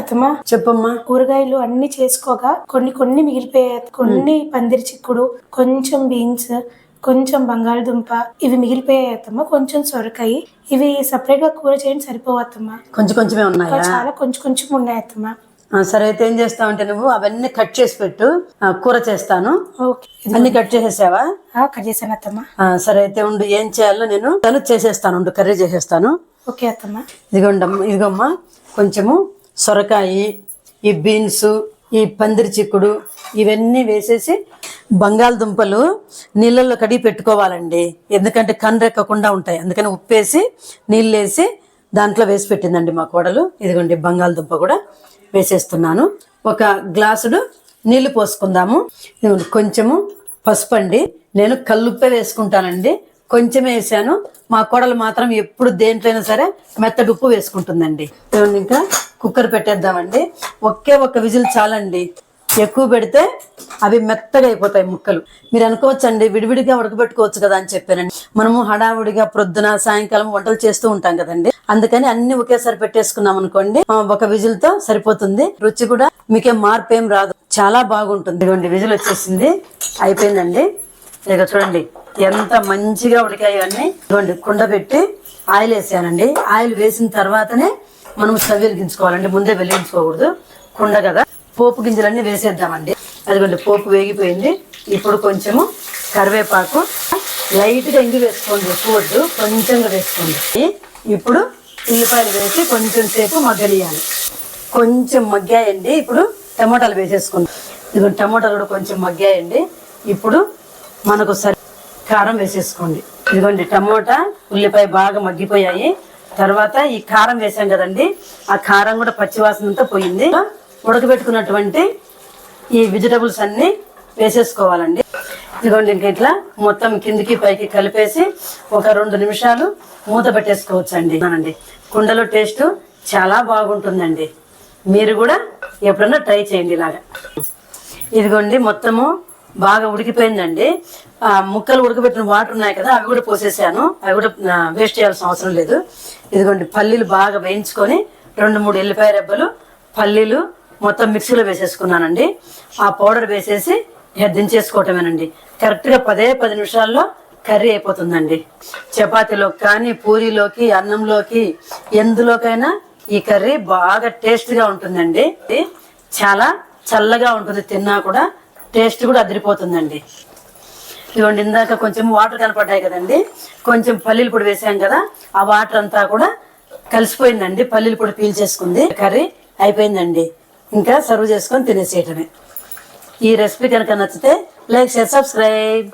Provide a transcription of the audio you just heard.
అత్తమ్మా చెప్పమ్మా. కూరగాయలు అన్ని చేసుకోగా కొన్ని మిగిలిపోయాయి. కొన్ని పందిరి చిక్కుడు, కొంచెం బీన్స్, కొంచెం బంగాళదుంప ఇవి మిగిలిపోయాయి అత్తమ్మ. కొంచెం సొరకాయ. ఇవి సపరేట్ గా కూర చేయండి సరిపోవు అత్తమ్మ. కొంచెమే ఉన్నాయా? చాలా కొంచెం ఉన్నాయి అత్తమ్మ. సరే అయితే ఏం చేస్తావంటే నువ్వు అవన్నీ కట్ చేసి పెట్టు, కూర చేస్తాను. ఓకే. అన్ని కట్ చేసేసావా? కట్ చేశాను అత్తమ్మ. సరే అయితే ఉండు, ఏం చేయాలో నేను చేసేస్తాను. ఉండు, కర్రీ చేసేస్తాను. ఓకే అత్తమ్మ. ఇదిగోమ్మా, కొంచెము సొరకాయ, ఈ బీన్స్, ఈ పందిరి చిక్కుడు ఇవన్నీ వేసేసి బంగాళదుంపలు నీళ్ళల్లో కడిగి పెట్టుకోవాలండి. ఎందుకంటే కన్రెక్కకుండా ఉంటాయి. అందుకని ఉప్పేసి నీళ్ళు వేసి దాంట్లో వేసి పెట్టిందండి మా కోడలు. ఇదిగోండి బంగాళదుంప కూడా వేసేస్తున్నాను. ఒక గ్లాసుడు నీళ్లు పోసుకుందాము. కొంచెము పసుపు అండి, నేను కల్లుప్పే వేసుకుంటానండి. కొంచెమే వేసాను. మా కోడలు మాత్రం ఎప్పుడు దేంట్లైనా సరే మెత్తటి ఉప్పు వేసుకుంటుందండి. ఇంకా కుక్కర్ పెట్టేద్దామండి. ఒక్క విజిల్ చాలండి. ఎక్కువ పెడితే అవి మెత్తగా అయిపోతాయి ముక్కలు. మీరు అనుకోవచ్చండి విడివిడిగా ఉడకబెట్టుకోవచ్చు కదా అని చెప్పానండి. మనము హడావుడిగా ప్రొద్దున సాయంకాలం వంటలు చేస్తూ ఉంటాం కదండి. అందుకని అన్ని ఒకేసారి పెట్టేసుకున్నాం అనుకోండి, ఒక విజిల్ తో సరిపోతుంది. రుచి కూడా మీకేం మార్పు ఏం రాదు, చాలా బాగుంటుంది. ఇదిగోండి విజిల్ వచ్చేసింది, అయిపోయిందండి. ఇక చూడండి ఎంత మంచిగా ఉడికాయి అన్ని. ఇదిగోండి కుండ పెట్టి ఆయిల్ వేసానండి. ఆయిల్ వేసిన తర్వాతనే మనం స్టవ్ వెలిగించుకోవాలండి, ముందే వెలిగించుకోకూడదు. కుండ కదా. పోపు గింజలన్నీ వేసేద్దామండి. అదిగోండి పోపు వేగిపోయింది. ఇప్పుడు కొంచెము కరివేపాకు, లైట్గా ఇంగు వేసుకోండి, ఎక్కువ వద్దు, కొంచెంగా వేసుకోండి. ఇప్పుడు ఉల్లిపాయలు వేసి కొంచెం సేపు మగ్గనియాలి. కొంచెం మగ్గాయండి. ఇప్పుడు టమోటాలు వేసేసుకుందాం. ఇదిగోండి టమోటాలు కూడా కొంచెం మగ్గాయండి. ఇప్పుడు మనకు సరి కారం వేసేసుకోండి. ఇదిగోండి టమోటా ఉల్లిపాయ బాగా మగ్గిపోయాయి. తర్వాత ఈ కారం వేసాం కదండి, ఆ కారం కూడా పచ్చివాసన అంతా పోయింది. ఉడకబెట్టుకున్నటువంటి ఈ వెజిటబుల్స్ అన్ని వేసేసుకోవాలండి. ఇదిగోండి ఇంకా ఇట్లా మొత్తం కిందికి పైకి కలిపేసి ఒక 2 నిమిషాలు మూత పెట్టేసుకోవచ్చండి. కుండలో టేస్ట్ చాలా బాగుంటుందండి. మీరు కూడా ఎప్పుడన్నా ట్రై చేయండి ఇలాగా. ఇదిగోండి మొత్తము బాగా ఉడికిపోయిందండి. ముక్కలు ఉడకబెట్టిన వాటర్ ఉన్నాయి కదా, అవి కూడా పోసేసాను. అవి కూడా వేస్ట్ చేయాల్సిన అవసరం లేదు. ఇదిగోండి పల్లీలు బాగా వేయించుకొని 2-3 ఎల్లిపాయ రెబ్బలు, పల్లీలు మొత్తం మిక్సీలో వేసేసుకున్నానండి. ఆ పౌడర్ వేసేసి దించేసుకోవటమేనండి. కరెక్ట్గా 10 నిమిషాల్లో కర్రీ అయిపోతుందండి. చపాతీలో కానీ, పూరీలోకి, అన్నంలోకి, ఎందులోకైనా ఈ కర్రీ బాగా టేస్ట్గా ఉంటుందండి. చాలా చల్లగా ఉంటుంది, తిన్నా కూడా టేస్ట్ కూడా అదిరిపోతుందండి. ఇదిగోండి ఇందాక కొంచెం వాటర్ కనపడ్డాయి కదండి, కొంచెం పల్లీల పొడి వేసాం కదా, ఆ వాటర్ అంతా కూడా కలిసిపోయిందండి. పల్లీల పొడి పీల్చేసుకుంది. కర్రీ అయిపోయిందండి. ఇంకా సర్వ్ చేసుకొని తినేసేయటమే. ఈ రెసిపీ కనుక నచ్చితే లైక్, షేర్, సబ్స్క్రైబ్.